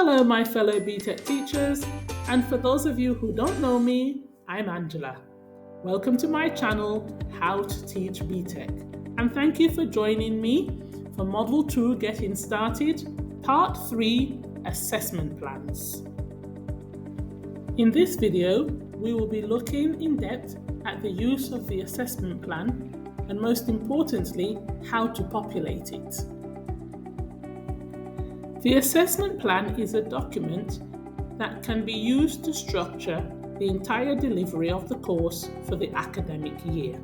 Hello, my fellow BTEC teachers, and for those of you who don't know me, I'm Angela. Welcome to my channel, How to Teach BTEC, and thank you for joining me for Module 2 Getting Started, Part 3 Assessment Plans. In this video, we will be looking in depth at the use of the assessment plan and most importantly, how to populate it. The assessment plan is a document that can be used to structure the entire delivery of the course for the academic year.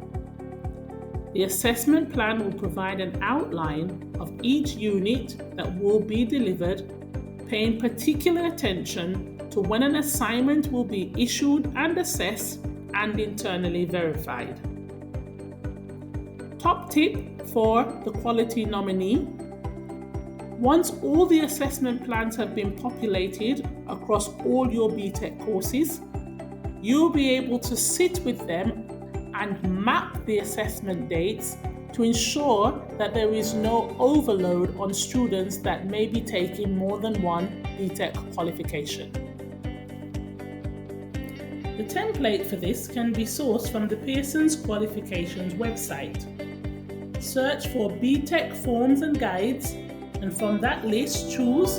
The assessment plan will provide an outline of each unit that will be delivered, paying particular attention to when an assignment will be issued and assessed and internally verified. Top tip for the quality nominee: once all the assessment plans have been populated across all your BTEC courses, you'll be able to sit with them and map the assessment dates to ensure that there is no overload on students that may be taking more than one BTEC qualification. The template for this can be sourced from the Pearson's Qualifications website. Search for BTEC Forms and Guides, and from that list choose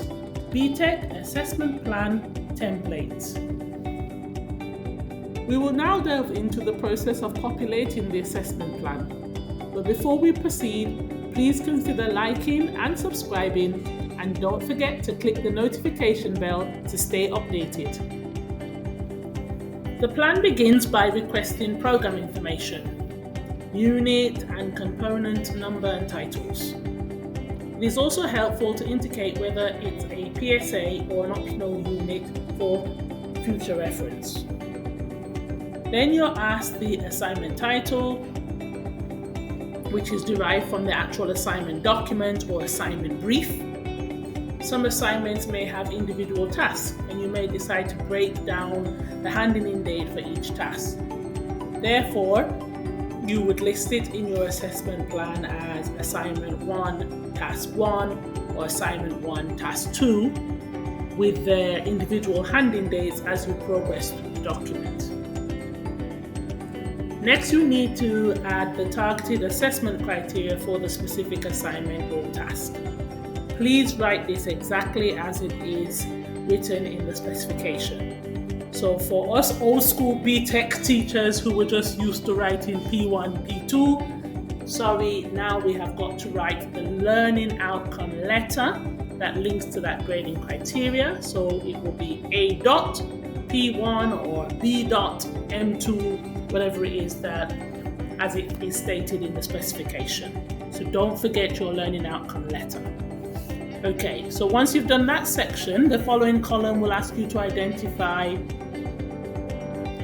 BTEC Assessment Plan Templates. We will now delve into the process of populating the assessment plan. But before we proceed, please consider liking and subscribing, and don't forget to click the notification bell to stay updated. The plan begins by requesting program information, unit and component number and titles. It is also helpful to indicate whether it's a PSA or an optional unit for future reference. Then you're asked the assignment title, which is derived from the actual assignment document or assignment brief. Some assignments may have individual tasks, and you may decide to break down the handing in date for each task. Therefore, you would list it in your assessment plan as Assignment 1, Task 1, or Assignment 1, Task 2, with their individual handing dates as you progress through the document. Next, you need to add the targeted assessment criteria for the specific assignment or task. Please write this exactly as it is written in the specification. So for us old school BTEC teachers who were just used to writing P1, P2, sorry, now we have got to write the learning outcome letter that links to that grading criteria. So it will be A dot P1 or B dot M2, whatever it is that as it is stated in the specification. So don't forget your learning outcome letter. Okay, so once you've done that section, the following column will ask you to identify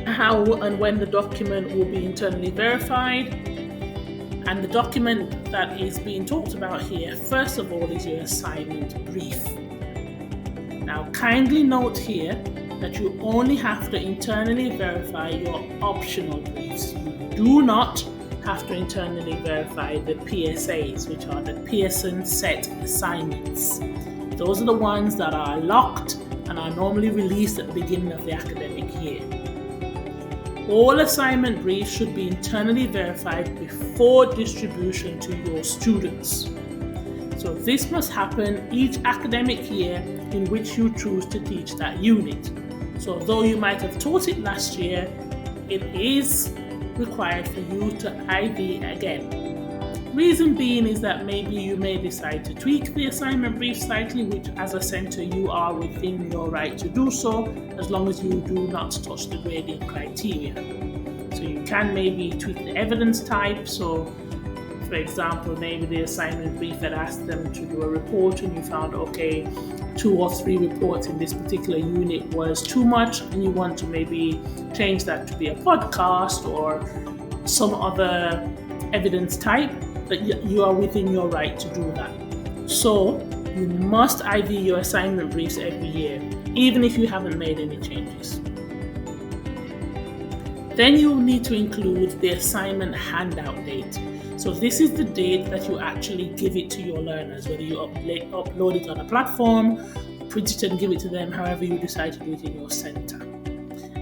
how and when the document will be internally verified. And the document that is being talked about here, first of all, is your assignment brief. Now, kindly note here that you only have to internally verify your optional briefs. You do not have to internally verify the PSAs, which are the Pearson Set Assignments. Those are the ones that are locked and are normally released at the beginning of the academic year. All assignment briefs should be internally verified before distribution to your students. So this must happen each academic year in which you choose to teach that unit. So though you might have taught it last year, it is required for you to ID again. Reason being is that maybe you may decide to tweak the assignment brief slightly, which as a centre you are within your right to do so, as long as you do not touch the grading criteria. So you can maybe tweak the evidence type. So for example, maybe the assignment brief had asked them to do a report and you found, okay, 2 or 3 reports in this particular unit was too much, and you want to maybe change that to be a podcast or some other evidence type, that you are within your right to do that. So you must ID your assignment briefs every year, even if you haven't made any changes. Then you will need to include the assignment handout date. So this is the date that you actually give it to your learners, whether you upload it on a platform, print it and give it to them however you decide to do it in your centre.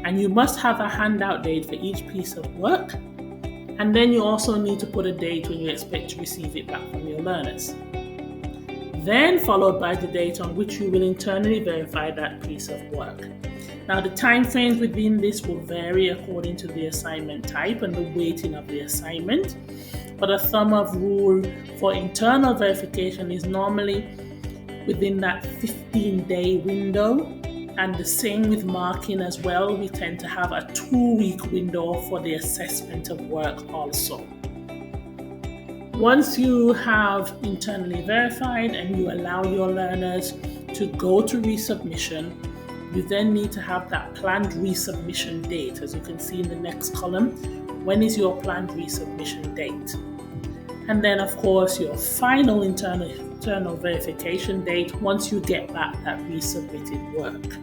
And you must have a handout date for each piece of work. And then you also need to put a date when you expect to receive it back from your learners. Then followed by the date on which you will internally verify that piece of work. Now the time frames within this will vary according to the assignment type and the weighting of the assignment, but a thumb of rule for internal verification is normally within that 15-day window, and the same with marking as well. We tend to have a 2-week window for the assessment of work also. Once you have internally verified and you allow your learners to go to resubmission, you then need to have that planned resubmission date. As you can see in the next column, when is your planned resubmission date? And then of course your final internal verification date once you get back that resubmitted work.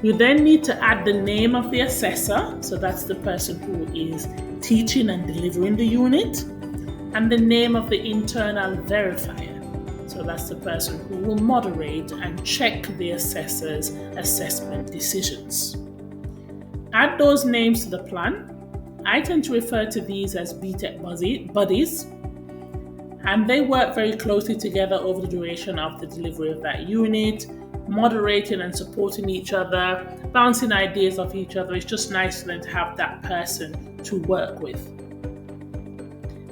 You then need to add the name of the assessor, so that's the person who is teaching and delivering the unit, and the name of the internal verifier. So that's the person who will moderate and check the assessor's assessment decisions. Add those names to the plan. I tend to refer to these as BTEC buddies, and they work very closely together over the duration of the delivery of that unit, moderating and supporting each other, bouncing ideas off each other. It's just nice for them to have that person to work with.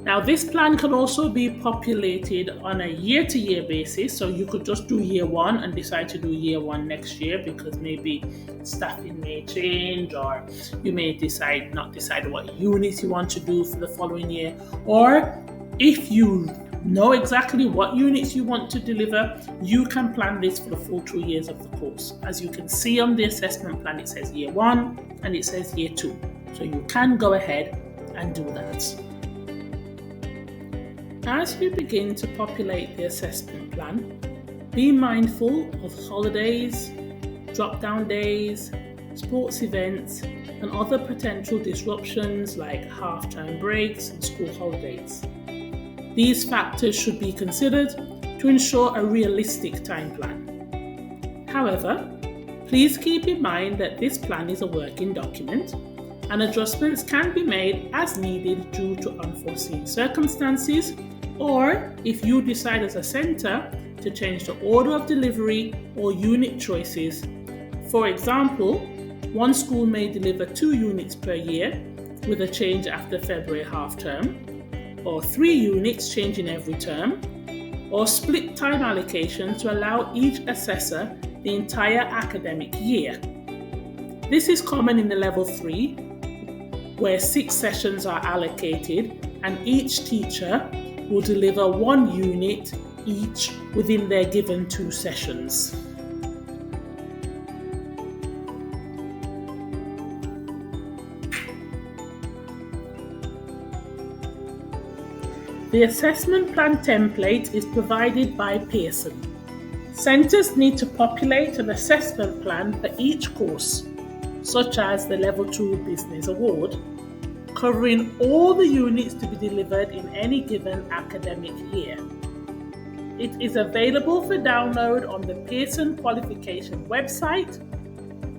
Now this plan can also be populated on a year-to-year basis, so you could just do year one and decide to do year one next year because maybe staffing may change, or you may not decide what units you want to do for the following year, or if you know exactly what units you want to deliver, you can plan this for the full 2 years of the course. As you can see on the assessment plan, it says year one and it says year two, so you can go ahead and do that. As you begin to populate the assessment plan, be mindful of holidays, drop-down days, sports events, and other potential disruptions like half-term breaks and school holidays. These factors should be considered to ensure a realistic time plan. However, please keep in mind that this plan is a working document and adjustments can be made as needed due to unforeseen circumstances, or if you decide as a centre to change the order of delivery or unit choices. For example, one school may deliver 2 units per year with a change after February half term, or 3 units changing every term, or split time allocation to allow each assessor the entire academic year. This is common in the level 3, where 6 sessions are allocated and each teacher will deliver 1 unit each within their given 2 sessions. The assessment plan template is provided by Pearson. Centres need to populate an assessment plan for each course, such as the Level 2 Business Award, covering all the units to be delivered in any given academic year. It is available for download on the Pearson Qualification website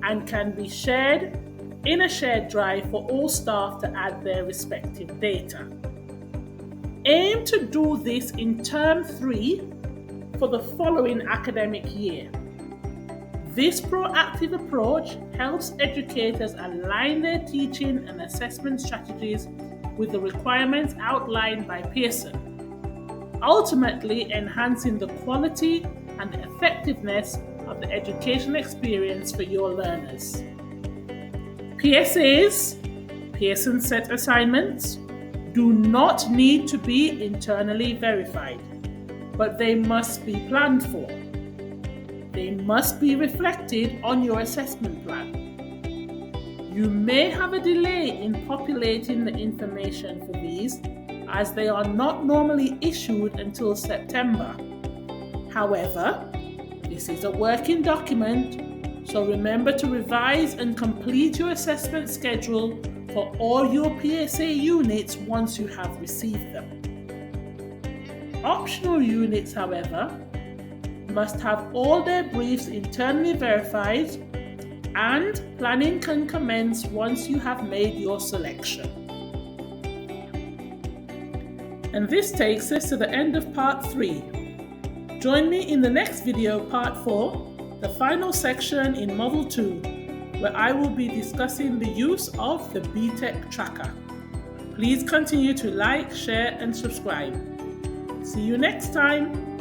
and can be shared in a shared drive for all staff to add their respective data. Aim to do this in Term 3 for the following academic year. This proactive approach helps educators align their teaching and assessment strategies with the requirements outlined by Pearson, ultimately enhancing the quality and effectiveness of the educational experience for your learners. PSAs, Pearson set assignments, do not need to be internally verified, but they must be planned for. They must be reflected on your assessment plan. You may have a delay in populating the information for these, as they are not normally issued until September. However, this is a working document, so remember to revise and complete your assessment schedule for all your PSA units once you have received them. Optional units, however, must have all their briefs internally verified, and planning can commence once you have made your selection. And this takes us to the end of part 3. Join me in the next video, part 4, the final section in Model 2, where I will be discussing the use of the BTEC tracker. Please continue to like, share, and subscribe. See you next time.